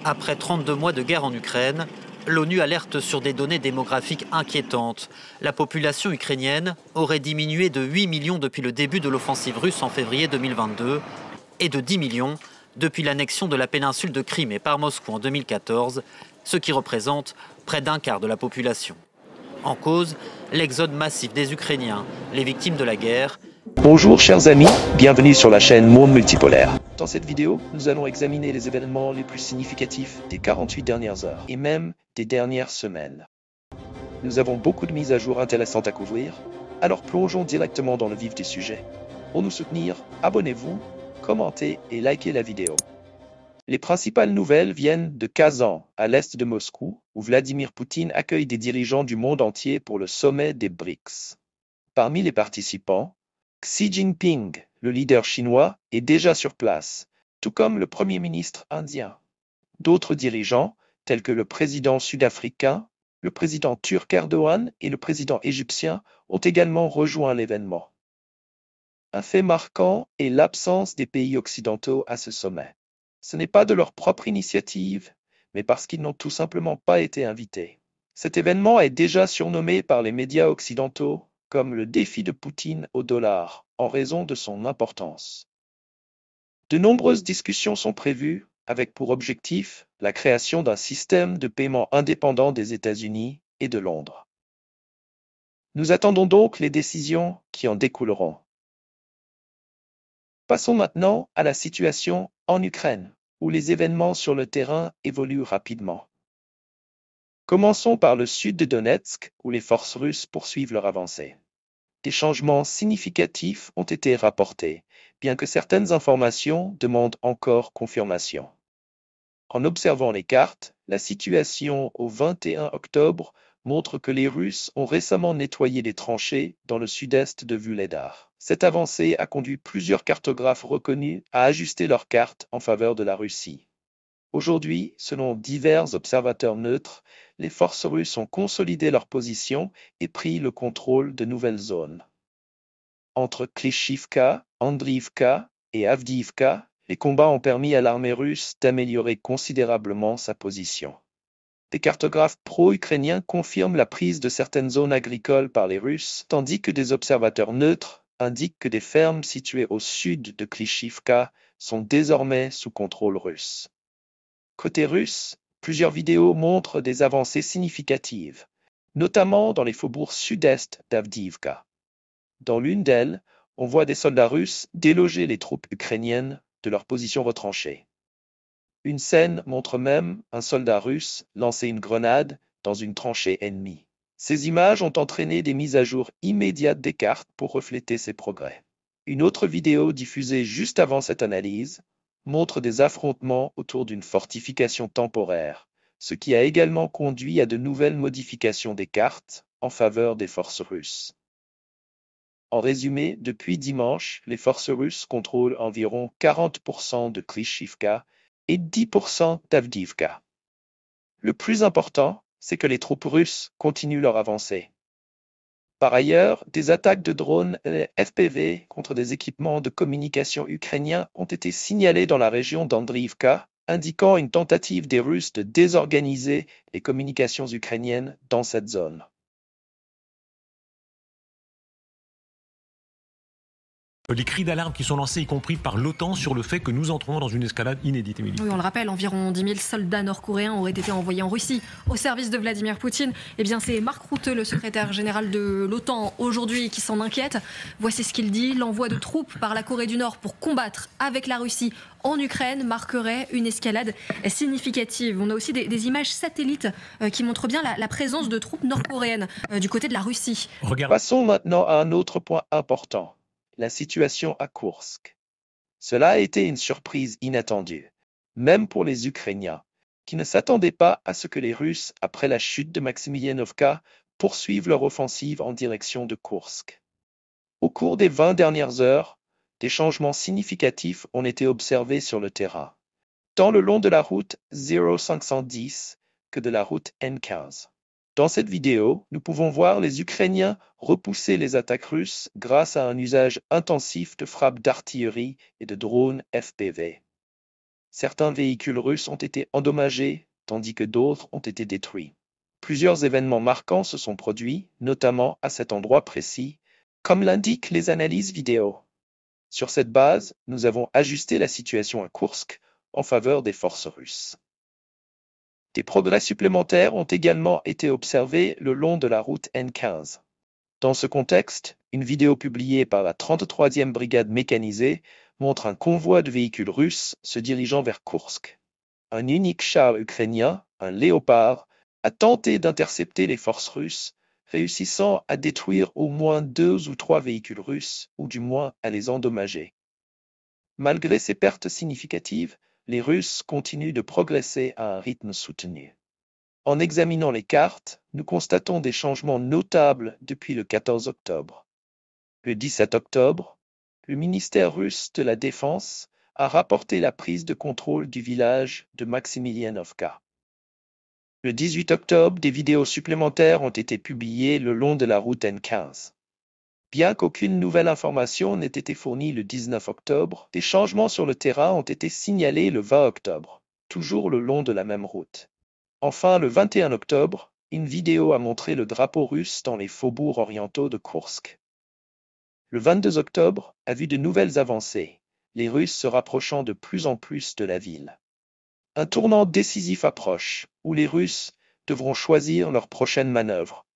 Après 32 mois de guerre en Ukraine, l'ONU alerte sur des données démographiques inquiétantes. La population ukrainienne aurait diminué de 8 millions depuis le début de l'offensive russe en février 2022 et de 10 millions depuis l'annexion de la péninsule de Crimée par Moscou en 2014, ce qui représente près d'un quart de la population. En cause, l'exode massif des Ukrainiens, les victimes de la guerre. Bonjour chers amis, bienvenue sur la chaîne Monde Multipolaire. Dans cette vidéo, nous allons examiner les événements les plus significatifs des 48 dernières heures et même des dernières semaines. Nous avons beaucoup de mises à jour intéressantes à couvrir, alors plongeons directement dans le vif du sujet. Pour nous soutenir, abonnez-vous, commentez et likez la vidéo. Les principales nouvelles viennent de Kazan, à l'est de Moscou, où Vladimir Poutine accueille des dirigeants du monde entier pour le sommet des BRICS. Parmi les participants, Xi Jinping, le leader chinois, est déjà sur place, tout comme le Premier ministre indien. D'autres dirigeants, tels que le président sud-africain, le président turc Erdogan et le président égyptien, ont également rejoint l'événement. Un fait marquant est l'absence des pays occidentaux à ce sommet. Ce n'est pas de leur propre initiative, mais parce qu'ils n'ont tout simplement pas été invités. Cet événement est déjà surnommé par les médias occidentaux comme le défi de Poutine au dollar, en raison de son importance. De nombreuses discussions sont prévues, avec pour objectif la création d'un système de paiement indépendant des États-Unis et de Londres. Nous attendons donc les décisions qui en découleront. Passons maintenant à la situation en Ukraine, où les événements sur le terrain évoluent rapidement. Commençons par le sud de Donetsk, où les forces russes poursuivent leur avancée. Des changements significatifs ont été rapportés, bien que certaines informations demandent encore confirmation. En observant les cartes, la situation au 21 octobre montre que les Russes ont récemment nettoyé les tranchées dans le sud-est de Vuhledar. Cette avancée a conduit plusieurs cartographes reconnus à ajuster leurs cartes en faveur de la Russie. Aujourd'hui, selon divers observateurs neutres, les forces russes ont consolidé leur position et pris le contrôle de nouvelles zones. Entre Klishivka, Andriivka et Avdiivka, les combats ont permis à l'armée russe d'améliorer considérablement sa position. Des cartographes pro-ukrainiens confirment la prise de certaines zones agricoles par les Russes, tandis que des observateurs neutres indiquent que des fermes situées au sud de Klishivka sont désormais sous contrôle russe. Côté russe, plusieurs vidéos montrent des avancées significatives, notamment dans les faubourgs sud-est d'Avdiivka. Dans l'une d'elles, on voit des soldats russes déloger les troupes ukrainiennes de leur position retranchée. Une scène montre même un soldat russe lancer une grenade dans une tranchée ennemie. Ces images ont entraîné des mises à jour immédiates des cartes pour refléter ces progrès. Une autre vidéo diffusée juste avant cette analyse montre des affrontements autour d'une fortification temporaire, ce qui a également conduit à de nouvelles modifications des cartes en faveur des forces russes. En résumé, depuis dimanche, les forces russes contrôlent environ 40% de Klishivka et 10% d'Avdiivka. Le plus important, c'est que les troupes russes continuent leur avancée. Par ailleurs, des attaques de drones FPV contre des équipements de communication ukrainiens ont été signalées dans la région d'Andriivka, indiquant une tentative des Russes de désorganiser les communications ukrainiennes dans cette zone. Les cris d'alarme qui sont lancés, y compris par l'OTAN, sur le fait que nous entrons dans une escalade inédite. Émilie. Oui, on le rappelle, environ 10 000 soldats nord-coréens auraient été envoyés en Russie au service de Vladimir Poutine. Eh bien, c'est Mark Rutte, le secrétaire général de l'OTAN, aujourd'hui, qui s'en inquiète. Voici ce qu'il dit. L'envoi de troupes par la Corée du Nord pour combattre avec la Russie en Ukraine marquerait une escalade significative. On a aussi des images satellites qui montrent bien la présence de troupes nord-coréennes du côté de la Russie. Passons maintenant à un autre point important. La situation à Koursk. Cela a été une surprise inattendue, même pour les Ukrainiens, qui ne s'attendaient pas à ce que les Russes, après la chute de Maximilianovka, poursuivent leur offensive en direction de Koursk. Au cours des 20 dernières heures, des changements significatifs ont été observés sur le terrain, tant le long de la route 0510 que de la route N15. Dans cette vidéo, nous pouvons voir les Ukrainiens repousser les attaques russes grâce à un usage intensif de frappes d'artillerie et de drones FPV. Certains véhicules russes ont été endommagés, tandis que d'autres ont été détruits. Plusieurs événements marquants se sont produits, notamment à cet endroit précis, comme l'indiquent les analyses vidéo. Sur cette base, nous avons ajusté la situation à Koursk en faveur des forces russes. Des progrès supplémentaires ont également été observés le long de la route N15. Dans ce contexte, une vidéo publiée par la 33e brigade mécanisée montre un convoi de véhicules russes se dirigeant vers Koursk. Un unique char ukrainien, un Léopard, a tenté d'intercepter les forces russes, réussissant à détruire au moins 2 ou 3 véhicules russes, ou du moins à les endommager. Malgré ces pertes significatives, les Russes continuent de progresser à un rythme soutenu. En examinant les cartes, nous constatons des changements notables depuis le 14 octobre. Le 17 octobre, le ministère russe de la Défense a rapporté la prise de contrôle du village de Maximilianovka. Le 18 octobre, des vidéos supplémentaires ont été publiées le long de la route N15. Bien qu'aucune nouvelle information n'ait été fournie le 19 octobre, des changements sur le terrain ont été signalés le 20 octobre, toujours le long de la même route. Enfin, le 21 octobre, une vidéo a montré le drapeau russe dans les faubourgs orientaux de Koursk. Le 22 octobre a vu de nouvelles avancées, les Russes se rapprochant de plus en plus de la ville. Un tournant décisif approche, où les Russes devront choisir leur prochaine manœuvre.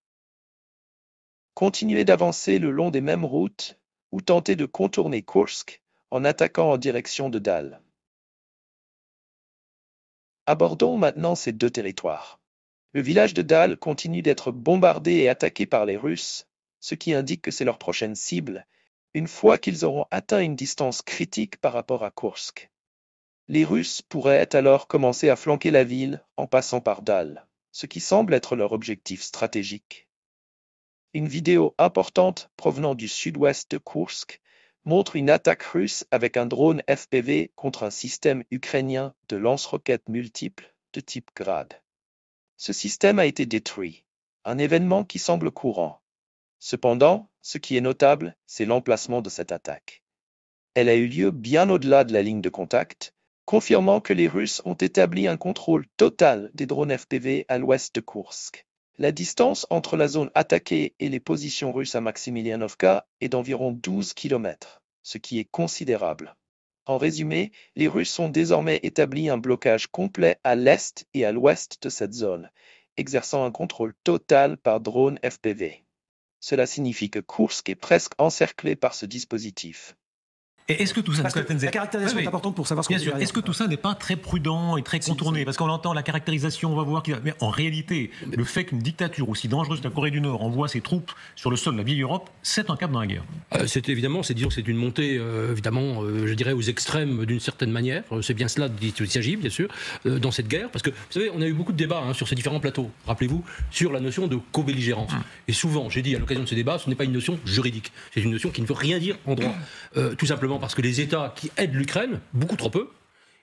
Continuer d'avancer le long des mêmes routes ou tenter de contourner Koursk en attaquant en direction de Dal. Abordons maintenant ces deux territoires. Le village de Dal continue d'être bombardé et attaqué par les Russes, ce qui indique que c'est leur prochaine cible, une fois qu'ils auront atteint une distance critique par rapport à Koursk. Les Russes pourraient alors commencer à flanquer la ville en passant par Dal, ce qui semble être leur objectif stratégique. Une vidéo importante provenant du sud-ouest de Koursk montre une attaque russe avec un drone FPV contre un système ukrainien de lance-roquettes multiples de type Grad. Ce système a été détruit, un événement qui semble courant. Cependant, ce qui est notable, c'est l'emplacement de cette attaque. Elle a eu lieu bien au-delà de la ligne de contact, confirmant que les Russes ont établi un contrôle total des drones FPV à l'ouest de Koursk. La distance entre la zone attaquée et les positions russes à Maximilianovka est d'environ 12 km, ce qui est considérable. En résumé, les Russes ont désormais établi un blocage complet à l'est et à l'ouest de cette zone, exerçant un contrôle total par drone FPV. Cela signifie que Koursk est presque encerclé par ce dispositif. Et est-ce que tout ça, parce que la caractérisation est importante pour savoir ce qu'on bien sûr, est-ce que tout ça n'est pas très prudent et très contourné? Parce qu'on entend la caractérisation, on va voir mais en réalité, le fait qu'une dictature aussi dangereuse que la Corée du Nord envoie ses troupes sur le sol de la vieille Europe, c'est un cap dans la guerre. C'est évidemment, c'est une montée, je dirais, aux extrêmes d'une certaine manière. C'est bien cela dont il s'agit, bien sûr, dans cette guerre. Parce que, vous savez, on a eu beaucoup de débats sur ces différents plateaux, rappelez-vous, sur la notion de co-belligérance. Et souvent, j'ai dit à l'occasion de ce débat, ce n'est pas une notion juridique. C'est une notion qui ne veut rien dire en droit. Tout simplement parce que les États qui aident l'Ukraine, beaucoup trop peu,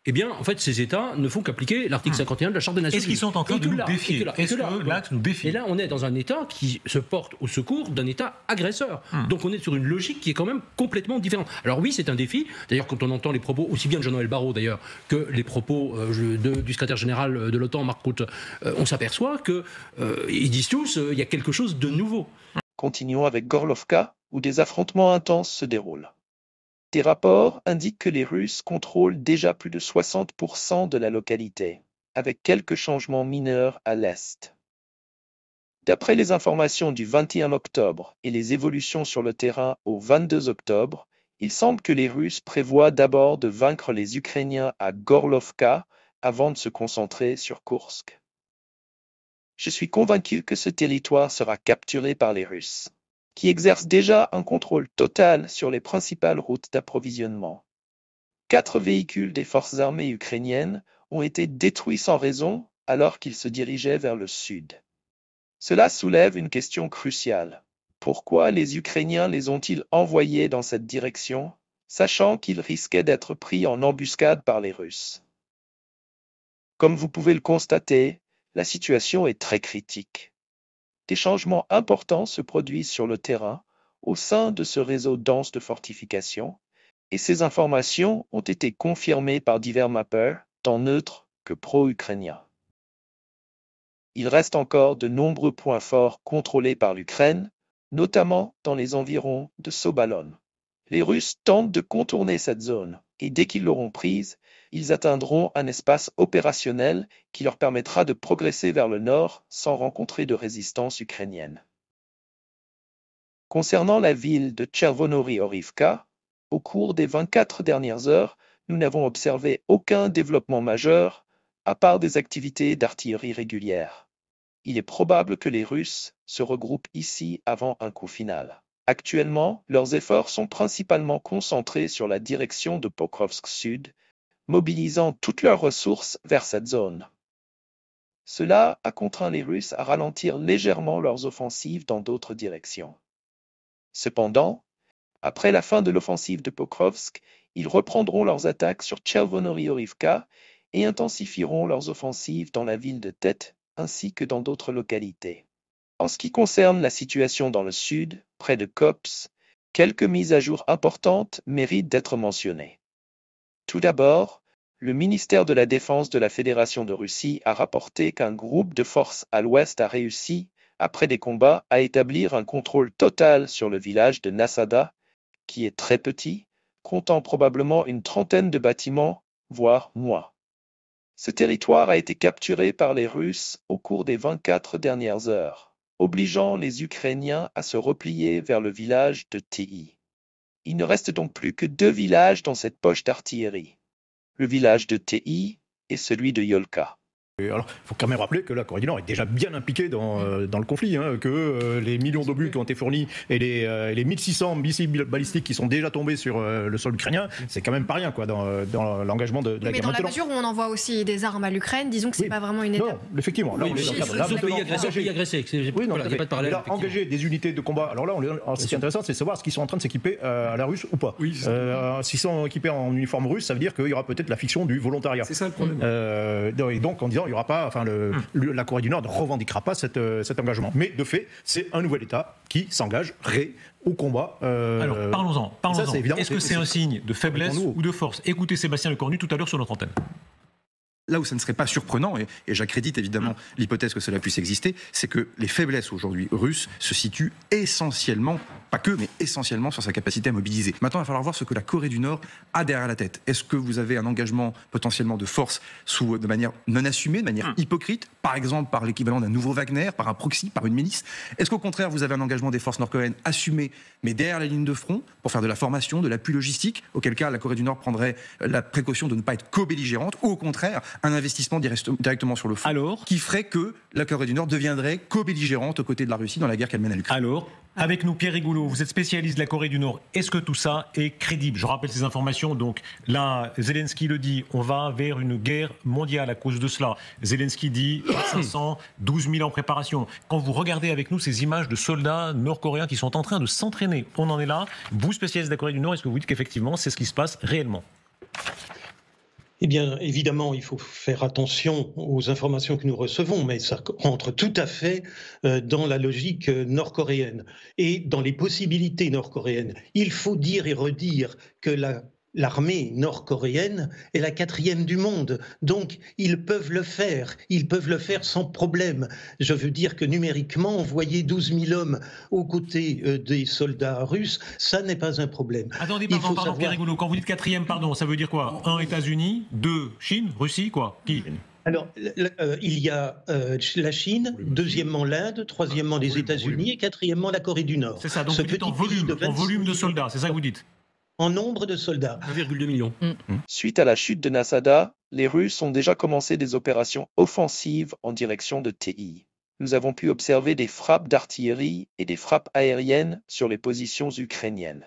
eh bien, en fait, ces États ne font qu'appliquer l'article 51 de la Charte des Nations Unies. Est-ce qu'ils sont en train de nous défier? Est-ce que l'Axe nous défie? Et là, on est dans un État qui se porte au secours d'un État agresseur. Donc on est sur une logique qui est quand même complètement différente. Alors oui, c'est un défi. D'ailleurs, quand on entend les propos, aussi bien de Jean-Noël Barrot d'ailleurs, que les propos du secrétaire général de l'OTAN, Mark Rutte, on s'aperçoit qu'ils disent tous il y a quelque chose de nouveau. Continuons avec Gorlovka, où des affrontements intenses se déroulent. Des rapports indiquent que les Russes contrôlent déjà plus de 60% de la localité, avec quelques changements mineurs à l'est. D'après les informations du 21 octobre et les évolutions sur le terrain au 22 octobre, il semble que les Russes prévoient d'abord de vaincre les Ukrainiens à Gorlovka avant de se concentrer sur Koursk. Je suis convaincu que ce territoire sera capturé par les Russes, qui exercent déjà un contrôle total sur les principales routes d'approvisionnement. 4 véhicules des forces armées ukrainiennes ont été détruits sans raison alors qu'ils se dirigeaient vers le sud. Cela soulève une question cruciale. Pourquoi les Ukrainiens les ont-ils envoyés dans cette direction, sachant qu'ils risquaient d'être pris en embuscade par les Russes? Comme vous pouvez le constater, la situation est très critique. Des changements importants se produisent sur le terrain au sein de ce réseau dense de fortifications, et ces informations ont été confirmées par divers mappeurs tant neutre que pro-ukrainien. Il reste encore de nombreux points forts contrôlés par l'Ukraine, notamment dans les environs de Sobalon. Les Russes tentent de contourner cette zone, et dès qu'ils l'auront prise, ils atteindront un espace opérationnel qui leur permettra de progresser vers le nord sans rencontrer de résistance ukrainienne. Concernant la ville de Chervonory-Orivka, au cours des 24 dernières heures, nous n'avons observé aucun développement majeur, à part des activités d'artillerie régulières. Il est probable que les Russes se regroupent ici avant un coup final. Actuellement, leurs efforts sont principalement concentrés sur la direction de Pokrovsk Sud, mobilisant toutes leurs ressources vers cette zone. Cela a contraint les Russes à ralentir légèrement leurs offensives dans d'autres directions. Cependant, après la fin de l'offensive de Pokrovsk, ils reprendront leurs attaques sur Chervonory-Orivka et intensifieront leurs offensives dans la ville de Tet ainsi que dans d'autres localités. En ce qui concerne la situation dans le sud, près de Kops, quelques mises à jour importantes méritent d'être mentionnées. Tout d'abord, le ministère de la Défense de la Fédération de Russie a rapporté qu'un groupe de forces à l'ouest a réussi, après des combats, à établir un contrôle total sur le village de Nasada, qui est très petit, comptant probablement une trentaine de bâtiments, voire moins. Ce territoire a été capturé par les Russes au cours des 24 dernières heures, obligeant les Ukrainiens à se replier vers le village de TI. Il ne reste donc plus que 2 villages dans cette poche d'artillerie, le village de TI et celui de Yolka. Alors, il faut quand même rappeler que la Corée du Nord est déjà bien impliquée dans le conflit, que les millions d'obus qui ont été fournis et les 1600 missiles balistiques qui sont déjà tombés sur le sol ukrainien, c'est quand même pas rien dans l'engagement de la guerre. Mais dans la mesure où on envoie aussi des armes à l'Ukraine, disons que c'est pas vraiment une étape. Non, effectivement. Là, on est dans le cadre. Là, pays agressé. Il n'y a pas de parallèle. Là, engager des unités de combat. Alors là, ce qui est intéressant, c'est de savoir ce qu'ils sont en train de s'équiper à la russe ou pas. S'ils sont équipés en uniforme russe, ça veut dire qu'il y aura peut-être la fiction du volontariat. C'est ça le problème. Et donc, en disant, il y aura pas, la Corée du Nord ne revendiquera pas cet engagement. Mais de fait, c'est un nouvel État qui s'engage au combat. Alors, parlons-en. Est-ce que c'est un signe de faiblesse ou de force? Écoutez Sébastien Lecornu tout à l'heure sur notre antenne. Là où ça ne serait pas surprenant, et j'accrédite évidemment l'hypothèse que cela puisse exister, c'est que les faiblesses aujourd'hui russes se situent essentiellement, pas que, mais essentiellement sur sa capacité à mobiliser. Maintenant, il va falloir voir ce que la Corée du Nord a derrière la tête. Est-ce que vous avez un engagement potentiellement de force de manière non assumée, de manière hypocrite, par exemple par l'équivalent d'un nouveau Wagner, par un proxy, par une milice? Est-ce qu'au contraire, vous avez un engagement des forces nord-coréennes assumé, mais derrière la ligne de front, pour faire de la formation, de l'appui logistique, auquel cas la Corée du Nord prendrait la précaution de ne pas être co-belligérante, ou au contraire, un investissement directement sur le front, qui ferait que la Corée du Nord deviendrait co-belligérante aux côtés de la Russie dans la guerre qu'elle mène à l'Ukraine. Alors, avec nous, Pierre Rigoulot, vous êtes spécialiste de la Corée du Nord. Est-ce que tout ça est crédible? Je rappelle ces informations. Donc là, Zelensky le dit, on va vers une guerre mondiale à cause de cela. Zelensky dit 500, 12 000 en préparation. Quand vous regardez avec nous ces images de soldats nord-coréens qui sont en train de s'entraîner, on en est là. Vous, spécialiste de la Corée du Nord, est-ce que vous dites qu'effectivement, c'est ce qui se passe réellement? Eh bien, évidemment, il faut faire attention aux informations que nous recevons, mais ça rentre tout à fait dans la logique nord-coréenne et dans les possibilités nord-coréennes. Il faut dire et redire que l'armée nord-coréenne est la 4e du monde, donc ils peuvent le faire sans problème. Je veux dire que numériquement, envoyer 12 000 hommes aux côtés des soldats russes, ça n'est pas un problème. Attendez, pardon, Pierre Rigoulot, quand vous dites 4e, ça veut dire quoi? 1, États-Unis, 2, Chine, Russie, quoi? Qui? Alors, il y a la Chine, deuxièmement l'Inde, troisièmement les États-Unis et quatrièmement la Corée du Nord. C'est ça, donc vous dites en volume de soldats, c'est ça que vous dites? En nombre de soldats. 1,2 million. Suite à la chute de Nasada, les Russes ont déjà commencé des opérations offensives en direction de TI. Nous avons pu observer des frappes d'artillerie et des frappes aériennes sur les positions ukrainiennes.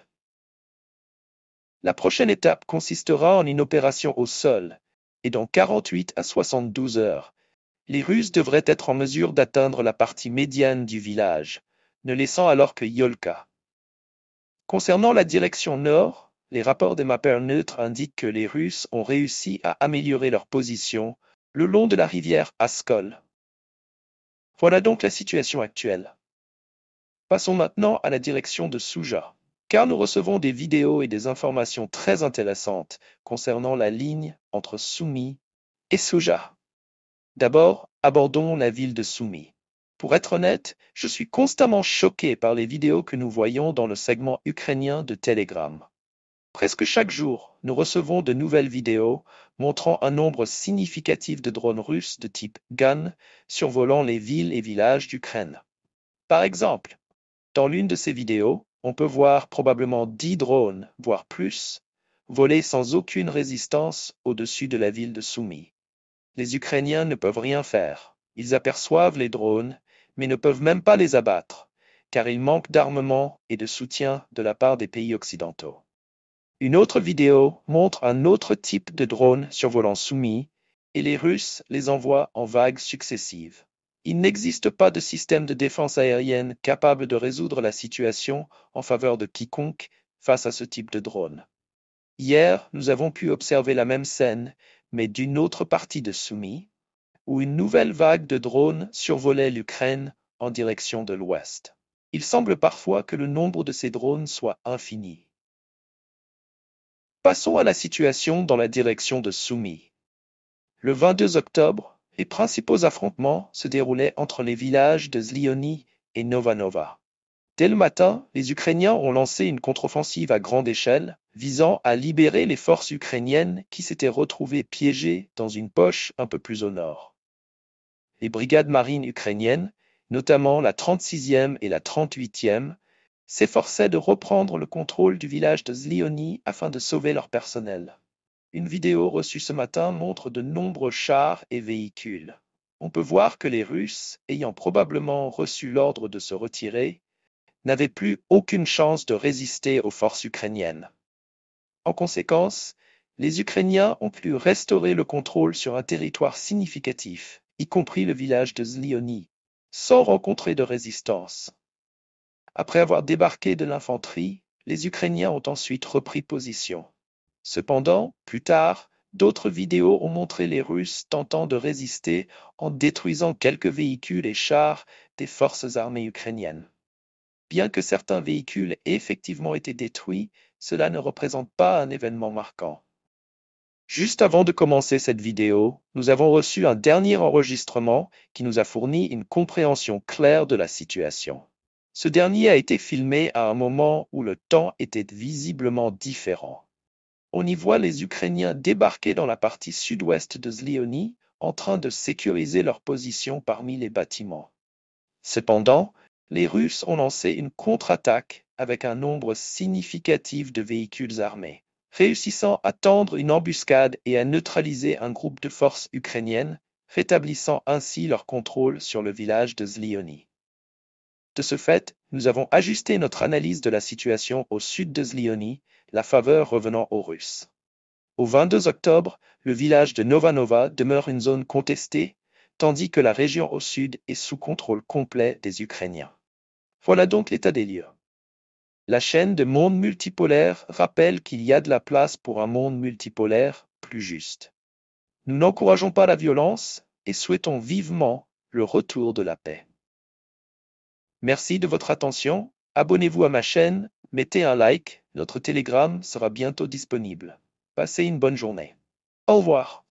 La prochaine étape consistera en une opération au sol, et dans 48 à 72 heures, les Russes devraient être en mesure d'atteindre la partie médiane du village, ne laissant alors que Yolka. Concernant la direction nord, les rapports des mappeurs neutres indiquent que les Russes ont réussi à améliorer leur position le long de la rivière Askol. Voilà donc la situation actuelle. Passons maintenant à la direction de Souja, car nous recevons des vidéos et des informations très intéressantes concernant la ligne entre Sumy et Souja. D'abord, abordons la ville de Soumy. Pour être honnête, je suis constamment choqué par les vidéos que nous voyons dans le segment ukrainien de Telegram. Presque chaque jour, nous recevons de nouvelles vidéos montrant un nombre significatif de drones russes de type GAN survolant les villes et villages d'Ukraine. Par exemple, dans l'une de ces vidéos, on peut voir probablement 10 drones, voire plus, voler sans aucune résistance au-dessus de la ville de Soumy. Les Ukrainiens ne peuvent rien faire. Ils aperçoivent les drones, mais ne peuvent même pas les abattre, car ils manquent d'armement et de soutien de la part des pays occidentaux. Une autre vidéo montre un autre type de drone survolant Soumy, et les Russes les envoient en vagues successives. Il n'existe pas de système de défense aérienne capable de résoudre la situation en faveur de quiconque face à ce type de drone. Hier, nous avons pu observer la même scène, mais d'une autre partie de Soumy, où une nouvelle vague de drones survolait l'Ukraine en direction de l'ouest. Il semble parfois que le nombre de ces drones soit infini. Passons à la situation dans la direction de Soumy. Le 22 octobre, les principaux affrontements se déroulaient entre les villages de Zliony et Novanova. Dès le matin, les Ukrainiens ont lancé une contre-offensive à grande échelle, visant à libérer les forces ukrainiennes qui s'étaient retrouvées piégées dans une poche un peu plus au nord. Les brigades marines ukrainiennes, notamment la 36e et la 38e, s'efforçaient de reprendre le contrôle du village de Zliony afin de sauver leur personnel. Une vidéo reçue ce matin montre de nombreux chars et véhicules. On peut voir que les Russes, ayant probablement reçu l'ordre de se retirer, n'avaient plus aucune chance de résister aux forces ukrainiennes. En conséquence, les Ukrainiens ont pu restaurer le contrôle sur un territoire significatif, y compris le village de Zliony, sans rencontrer de résistance. Après avoir débarqué de l'infanterie, les Ukrainiens ont ensuite repris position. Cependant, plus tard, d'autres vidéos ont montré les Russes tentant de résister en détruisant quelques véhicules et chars des forces armées ukrainiennes. Bien que certains véhicules aient effectivement été détruits, cela ne représente pas un événement marquant. Juste avant de commencer cette vidéo, nous avons reçu un dernier enregistrement qui nous a fourni une compréhension claire de la situation. Ce dernier a été filmé à un moment où le temps était visiblement différent. On y voit les Ukrainiens débarquer dans la partie sud-ouest de Zliony en train de sécuriser leur position parmi les bâtiments. Cependant, les Russes ont lancé une contre-attaque avec un nombre significatif de véhicules armés, réussissant à tendre une embuscade et à neutraliser un groupe de forces ukrainiennes, rétablissant ainsi leur contrôle sur le village de Zliony. De ce fait, nous avons ajusté notre analyse de la situation au sud de Zliony, la faveur revenant aux Russes. Au 22 octobre, le village de Novanova demeure une zone contestée, tandis que la région au sud est sous contrôle complet des Ukrainiens. Voilà donc l'état des lieux. La chaîne de monde multipolaire rappelle qu'il y a de la place pour un monde multipolaire plus juste. Nous n'encourageons pas la violence et souhaitons vivement le retour de la paix. Merci de votre attention, abonnez-vous à ma chaîne, mettez un like, notre Telegram sera bientôt disponible. Passez une bonne journée. Au revoir.